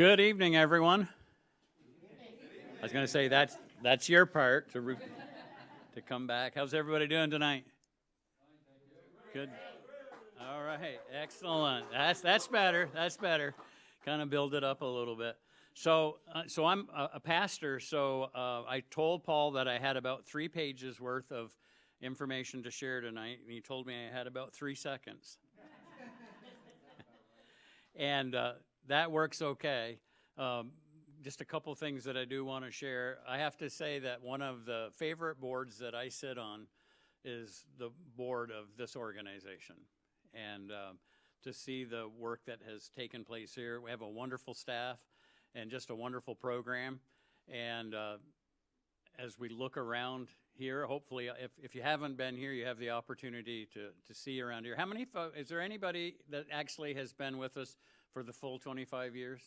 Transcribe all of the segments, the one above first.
Good evening, everyone. I was going to say that's your part to come back. How's everybody doing tonight? Good. All right, excellent. That's better. That's better. Kind of build it up a little bit. So I'm a pastor. So I told Paul that I had about 3 pages worth of information to share tonight, and he told me I had about 3 seconds. And that works okay. Just a couple things that I do want to share. I have to say that one of the favorite boards that I sit on is the board of this organization. And to see the work that has taken place here, we have a wonderful staff and just a wonderful program. And as we look around here, hopefully, if you haven't been here, you have the opportunity to see around here. How many folks, is there anybody that actually has been with us for the full 25 years?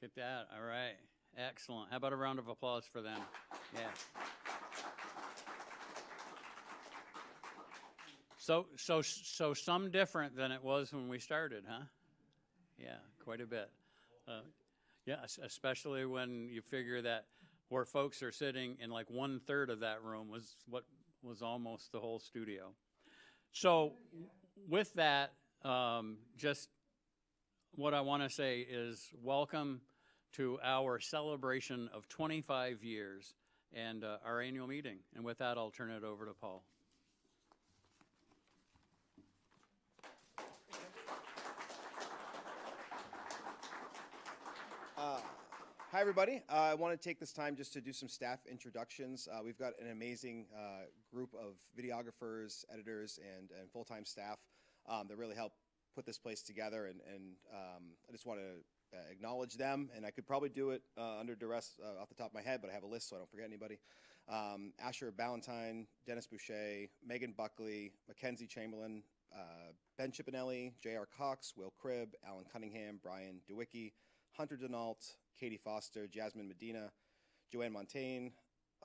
Get that, all right, excellent. How about a round of applause for them? Yeah. So some different than it was when we started, huh? Yeah, quite a bit. Yeah, especially when you figure that where folks are sitting in like 1/3 of that room was what was almost the whole studio. So with that, just what I want to say is welcome to our celebration of 25 years and our annual meeting. And with that, I'll turn it over to Paul. Hi, everybody. I want to take this time just to do some staff introductions. We've got an amazing group of videographers, editors, and full-time staff that really help put this place together. And I just want to acknowledge them. And I could probably do it under duress off the top of my head, but I have a list so I don't forget anybody. Asher Ballantyne, Dennis Boucher, Megan Buckley, Mackenzie Chamberlain, Ben Chipinelli, J.R. Cox, Will Cribb, Alan Cunningham, Brian DeWicki, Hunter Denault, Katie Foster, Jasmine Medina, Joanne Montaigne,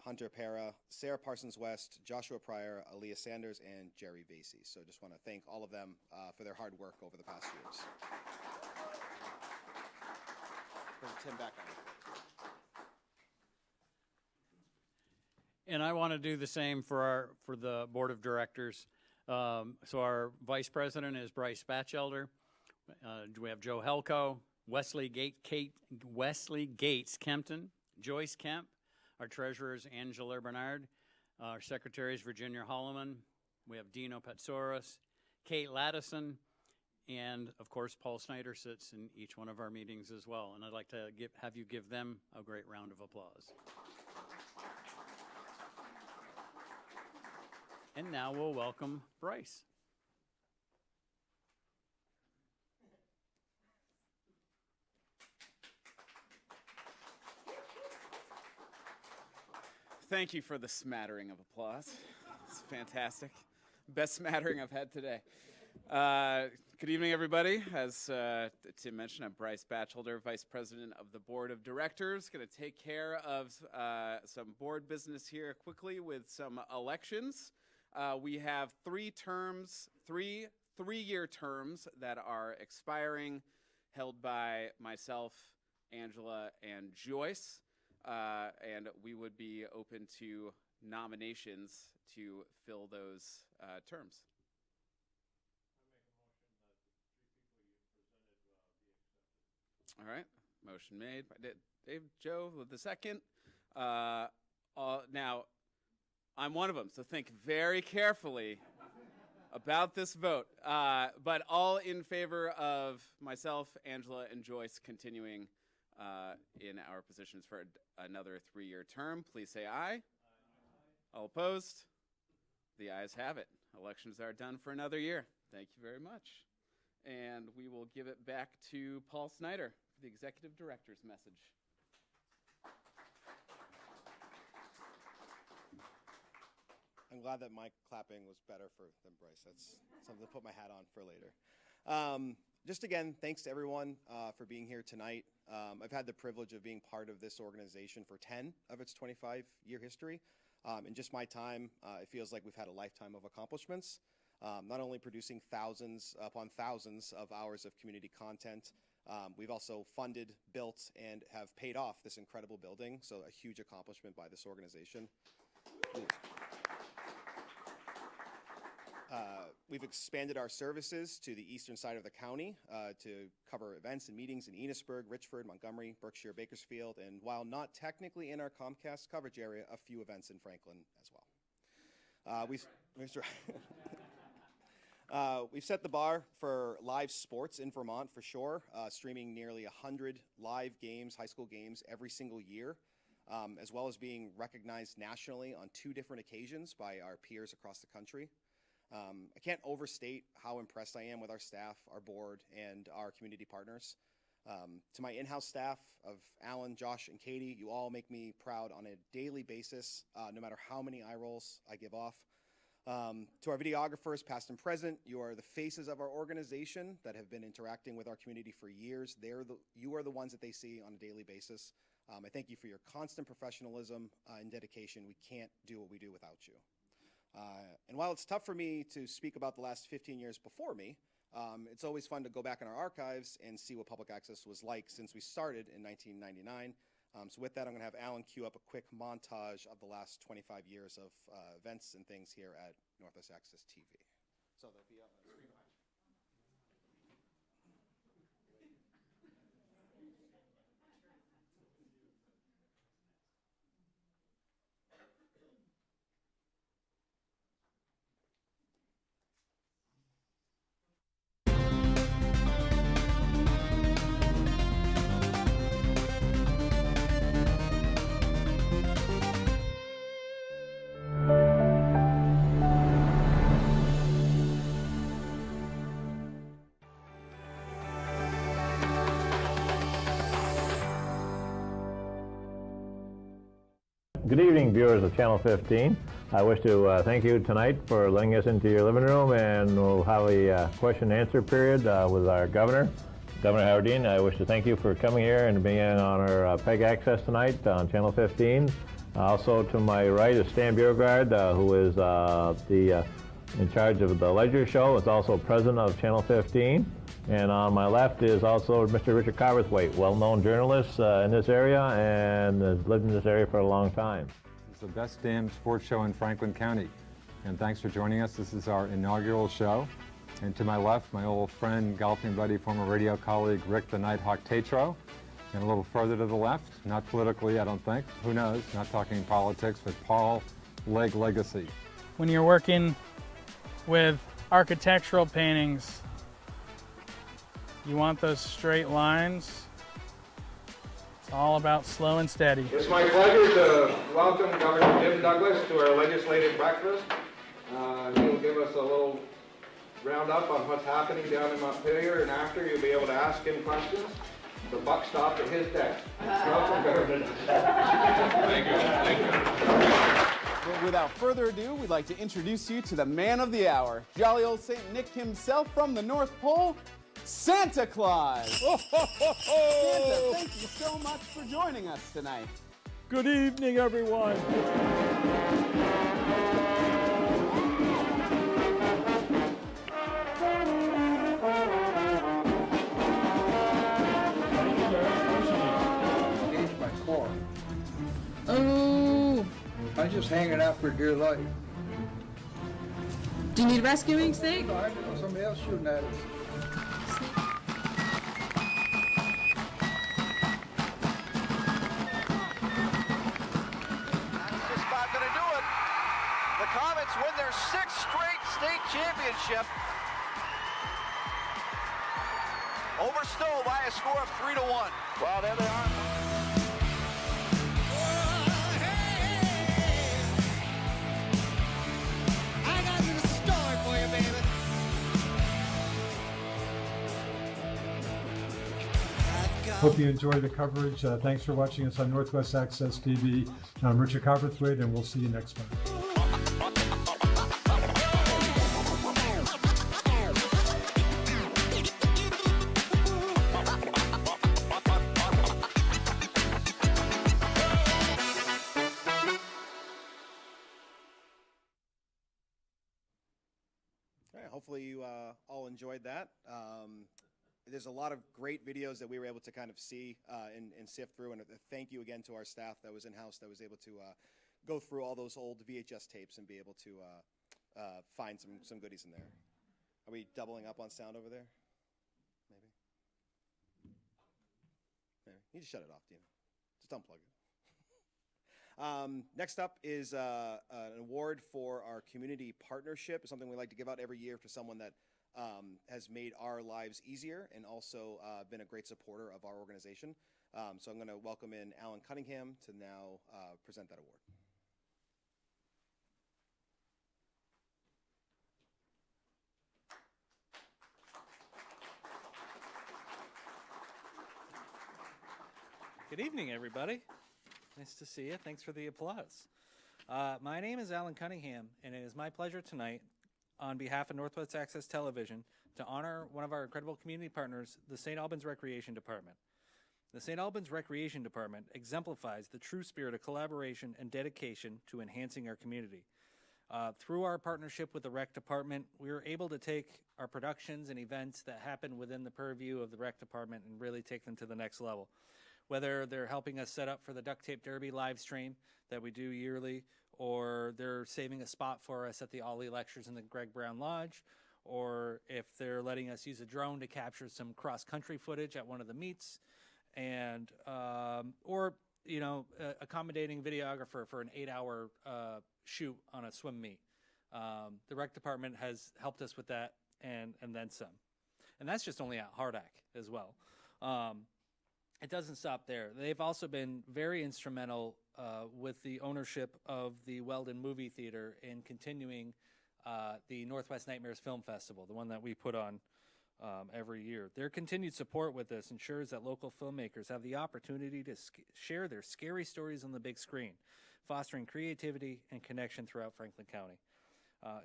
Hunter Para, Sarah Parsons-West, Joshua Pryor, Aaliyah Sanders, and Jerry Vasey. So just want to thank all of them for their hard work over the past years. Bring Tim back on. And I want to do the same for the board of directors. So our vice president is Bryce Batchelder. We have Joe Helko, Wesley Gates Kempton, Joyce Kemp. Our treasurer is Angela Bernard. Our secretary is Virginia Holloman. We have Dino Patsoros, Kate Laddison, and of course Paul Snyder sits in each one of our meetings as well. And I'd like to have you give them a great round of applause. And now we'll welcome Bryce. Thank you for the smattering of applause. It's fantastic. Best smattering I've had today. Good evening, everybody. As Tim mentioned, I'm Bryce Batchelder, Vice President of the Board of Directors. Going to take care of some board business here quickly with some elections. We have 3 terms, three-year terms that are expiring, held by myself, Angela, and Joyce. And we would be open to nominations to fill those terms. I make a motion that the 3 people you presented be accepted. All right, motion made by Dave, Joe with the second. Now, I'm one of them, so think very carefully about this vote. But all in favor of myself, Angela, and Joyce continuing in our positions for another 3-year term, please say aye. Aye. All opposed? The ayes have it. Elections are done for another year. Thank you very much. And we will give it back to Paul Snyder for the executive director's message. I'm glad that my clapping was better than Bryce. That's something to put my hat on for later. Just again, thanks to everyone for being here tonight. I've had the privilege of being part of this organization for 10 of its 25-year history. In just my time, it feels like we've had a lifetime of accomplishments. not only producing thousands upon thousands of hours of community content, we've also funded, built, and have paid off this incredible building, so a huge accomplishment by this organization. We've expanded our services to the eastern side of the county to cover events and meetings in Enosburg, Richford, Montgomery, Berkshire, Bakersfield, and while not technically in our Comcast coverage area, a few events in Franklin as well. We've set the bar for live sports in Vermont for sure, streaming nearly 100 live games, high school games, every single year, as well as being recognized nationally on 2 different occasions by our peers across the country. I can't overstate how impressed I am with our staff, our board, and our community partners. To my in-house staff of Alan, Josh, and Katie, you all make me proud on a daily basis, no matter how many eye rolls I give off. To our videographers, past and present, you are the faces of our organization that have been interacting with our community for years. You are the ones that they see on a daily basis. I thank you for your constant professionalism and dedication. We can't do what we do without you. And while it's tough for me to speak about the last 15 years before me, it's always fun to go back in our archives and see what public access was like since we started in 1999. So with that, I'm going to have Alan cue up a quick montage of the last 25 years of events and things here at Northwest Access TV. So that'll be up on the screen behind you. Good evening, viewers of Channel 15. I wish to thank you tonight for letting us into your living room, and we'll have a question and answer period with our governor, Governor Howardine. I wish to thank you for coming here and being on our PEG Access tonight on Channel 15. Also to my right is Stan Beauregard, who is in charge of the Ledger Show. Is also president of Channel 15. And on my left is also Mr. Richard Coverthwaite, well-known journalist in this area and has lived in this area for a long time. It's the best damn sports show in Franklin County. And thanks for joining us. This is our inaugural show. And to my left, my old friend, golfing buddy, former radio colleague, Rick the Nighthawk Tatro. And a little further to the left, not politically, I don't think, who knows, not talking politics, but Paul Leg Legacy. When you're working with architectural paintings, you want those straight lines. It's all about slow and steady. It's my pleasure to welcome Governor Jim Douglas to our legislative breakfast. He'll give us a little roundup on what's happening down in Montpelier, and after you'll be able to ask him questions. The buck stopped at his desk. Welcome, Governor. Thank you. Thank you. But without further ado, we'd like to introduce you to the man of the hour, jolly old St. Nick himself from the North Pole, Santa Claus. Santa, thank you so much for joining us tonight. Good evening, everyone. Engaged my car. Oh. I'm just hanging out for dear life. Do you need rescuing, Snake? No, I know somebody else shooting at us. Comets win their 6th straight state championship over Stowe by a score of 3-1. Well, there they are. I got a little story for you, baby. Hope you enjoy the coverage. Thanks for watching us on Northwest Access TV. I'm Richard Coverthwaite, and we'll see you next time. hopefully you all enjoyed that. There's a lot of great videos that we were able to kind of see and sift through, and thank you again to our staff that was in-house that was able to go through all those old VHS tapes and be able to find some goodies in there. Are we doubling up on sound over there? Maybe. Maybe. You just shut it off, Dina. Just unplug it. Next up is an award for our community partnership. It's something we like to give out every year to someone that has made our lives easier and also been a great supporter of our organization. So I'm going to welcome in Alan Cunningham to now present that award. Good evening, everybody. Nice to see you. Thanks for the applause. My name is Alan Cunningham, and it is my pleasure tonight, on behalf of Northwest Access Television, to honor one of our incredible community partners, the St. Albans Recreation Department. The St. Albans Recreation Department exemplifies the true spirit of collaboration and dedication to enhancing our community. Through our partnership with the Rec Department, we were able to take our productions and events that happen within the purview of the Rec Department and really take them to the next level. Whether they're helping us set up for the Duct Tape Derby live stream that we do yearly, or they're saving a spot for us at the Ollie Lectures in the Greg Brown Lodge, or if they're letting us use a drone to capture some cross-country footage at one of the meets, and or accommodating videographer for an 8-hour shoot on a swim meet. The Rec Department has helped us with that and then some. And that's just only at Hardack as well. It doesn't stop there. They've also been very instrumental with the ownership of the Weldon Movie Theater in continuing the Northwest Nightmares Film Festival, the one that we put on every year. Their continued support with this ensures that local filmmakers have the opportunity to share their scary stories on the big screen, fostering creativity and connection throughout Franklin County.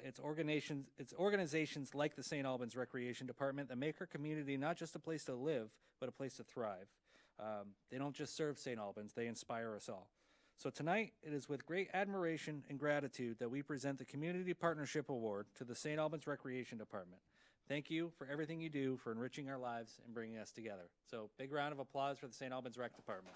It's organizations like the St. Albans Recreation Department that make our community not just a place to live, but a place to thrive. They don't just serve St. Albans, they inspire us all. So tonight, it is with great admiration and gratitude that we present the Community Partnership Award to the St. Albans Recreation Department. Thank you for everything you do for enriching our lives and bringing us together. So big round of applause for the St. Albans Rec Department.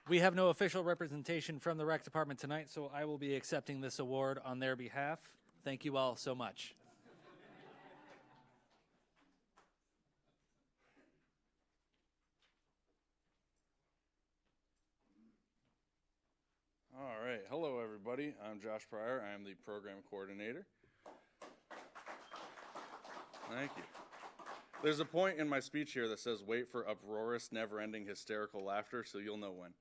We have no official representation from the Rec Department tonight, so I will be accepting this award on their behalf. Thank you all so much. All right. Hello, everybody. I'm Josh Pryor. I am the program coordinator. Thank you. There's a point in my speech here that says, wait for uproarious, never-ending hysterical laughter, so you'll know when.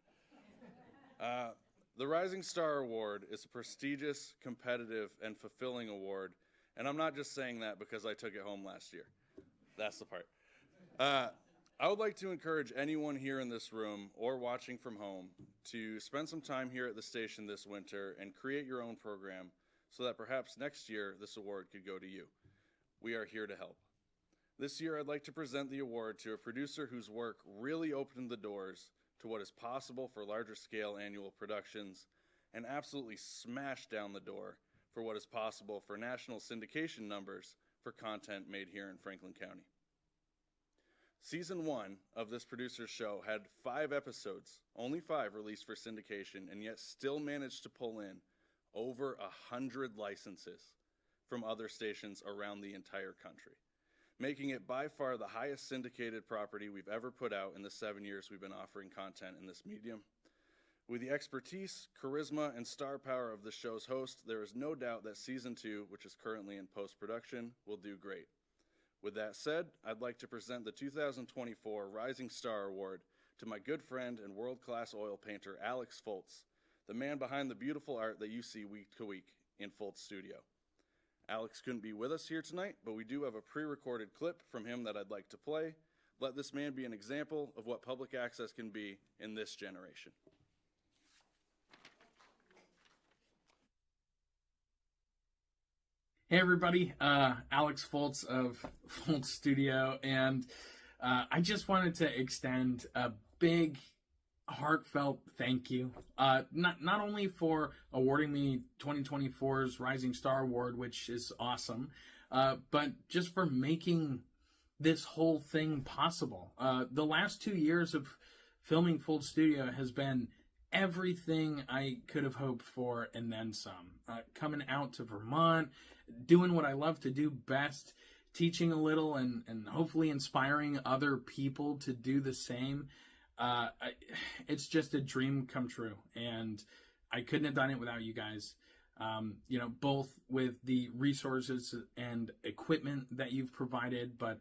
The Rising Star Award is a prestigious, competitive, and fulfilling award, and I'm not just saying that because I took it home last year. That's the part. I would like to encourage anyone here in this room or watching from home to spend some time here at the station this winter and create your own program so that perhaps next year this award could go to you. We are here to help. This year I'd like to present the award to a producer whose work really opened the doors to what is possible for larger scale annual productions and absolutely smashed down the door for what is possible for national syndication numbers for content made here in Franklin County. Season 1 of this producer's show had 5 episodes, only 5 released for syndication, and yet still managed to pull in over 100 licenses from other stations around the entire country, making it by far the highest syndicated property we've ever put out in the 7 years we've been offering content in this medium. With the expertise, charisma, and star power of the show's host, there is no doubt that Season 2, which is currently in post-production, will do great. With that said, I'd like to present the 2024 Rising Star Award to my good friend and world-class oil painter, Alex Foltz, the man behind the beautiful art that you see week to week in Foltz Studio. Alex couldn't be with us here tonight, but we do have a pre-recorded clip from him that I'd like to play. Let this man be an example of what public access can be in this generation. Hey everybody, Alex Foltz of Foltz Studio, and I just wanted to extend a big heartfelt thank you. Not only for awarding me 2024's Rising Star Award, which is awesome, but just for making this whole thing possible. The last 2 years of filming Full Studio has been everything I could have hoped for and then some. Coming out to Vermont, doing what I love to do best, teaching a little and hopefully inspiring other people to do the same. It's just a dream come true, and I couldn't have done it without you guys. Both with the resources and equipment that you've provided, but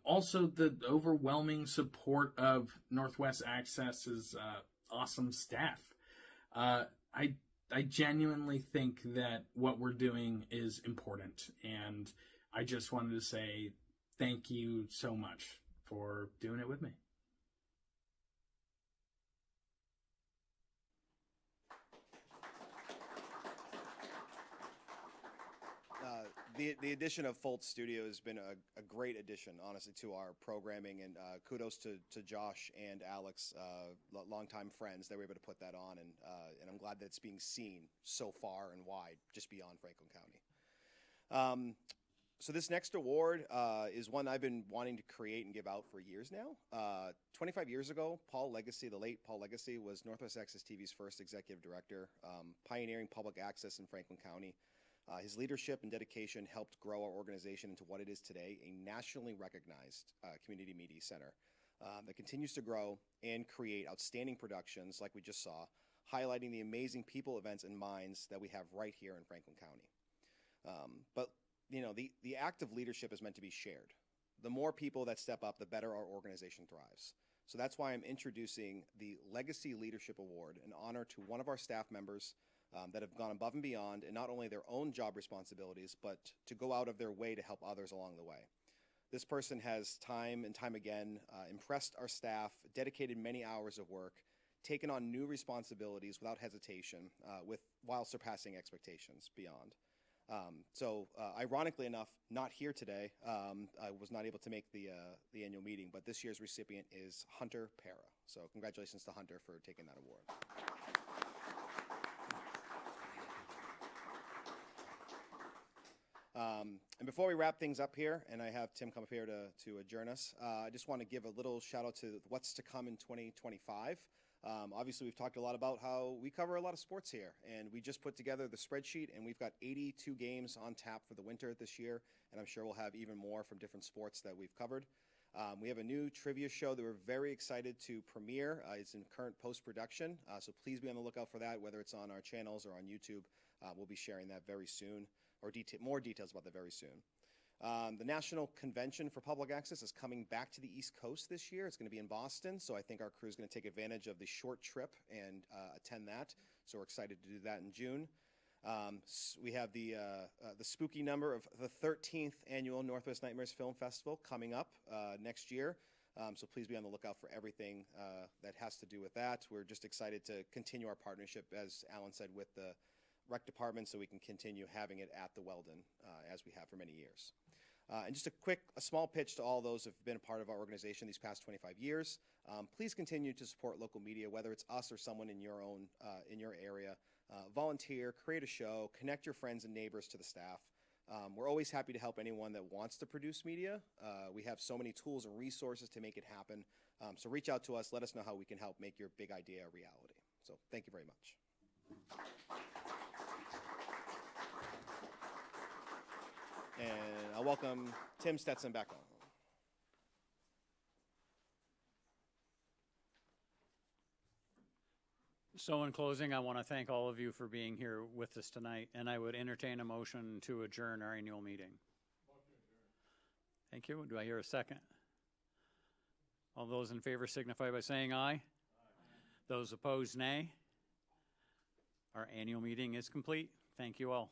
also the overwhelming support of Northwest Access's awesome staff. I genuinely think that what we're doing is important, and I just wanted to say thank you so much for doing it with me. The addition of Fultz Studio has been a great addition, honestly, to our programming, and kudos to Josh and Alex, longtime friends. They were able to put that on, and I'm glad that it's being seen so far and wide, just beyond Franklin County. So this next award is one I've been wanting to create and give out for years now. 25 years ago, Paul Legacy, the late Paul Legacy, was Northwest Access TV's first executive director, pioneering public access in Franklin County. His leadership and dedication helped grow our organization into what it is today, a nationally recognized community media center that continues to grow and create outstanding productions like we just saw, highlighting the amazing people, events, and minds that we have right here in Franklin County. But the act of leadership is meant to be shared. The more people that step up, the better our organization thrives. So that's why I'm introducing the Legacy Leadership Award, an honor to one of our staff members that have gone above and beyond in not only their own job responsibilities, but to go out of their way to help others along the way. This person has time and time again impressed our staff, dedicated many hours of work, taken on new responsibilities without hesitation, while surpassing expectations beyond. Ironically enough, not here today. I was not able to make the annual meeting, but this year's recipient is Hunter Para. So congratulations to Hunter for taking that award. And before we wrap things up here, and I have Tim come up here to adjourn us, I just want to give a little shout out to what's to come in 2025. Obviously, we've talked a lot about how we cover a lot of sports here, and we just put together the spreadsheet, and we've got 82 games on tap for the winter this year, and I'm sure we'll have even more from different sports that we've covered. We have a new trivia show that we're very excited to premiere. It's in current post-production, so please be on the lookout for that, whether it's on our channels or on YouTube. We'll be sharing that very soon, or more details about that very soon. The National Convention for Public Access is coming back to the East Coast this year. It's going to be in Boston, so I think our crew is going to take advantage of the short trip and attend that. So we're excited to do that in June. We have the spooky number of the 13th Annual Northwest Nightmares Film Festival coming up next year. So please be on the lookout for everything that has to do with that. We're just excited to continue our partnership, as Alan said, with the rec department, so we can continue having it at the Weldon as we have for many years. And just a small pitch to all those who have been a part of our organization these past 25 years. Please continue to support local media, whether it's us or someone in your own in your area. Volunteer, create a show, connect your friends and neighbors to the staff. We're always happy to help anyone that wants to produce media. We have so many tools and resources to make it happen. So reach out to us. Let us know how we can help make your big idea a reality. So thank you very much. And I'll welcome Tim Stetson back on. So in closing, I want to thank all of you for being here with us tonight, and I would entertain a motion to adjourn our annual meeting. Thank you. Do I hear a second? All those in favor signify by saying aye. Aye. Those opposed, nay. Our annual meeting is complete. Thank you all.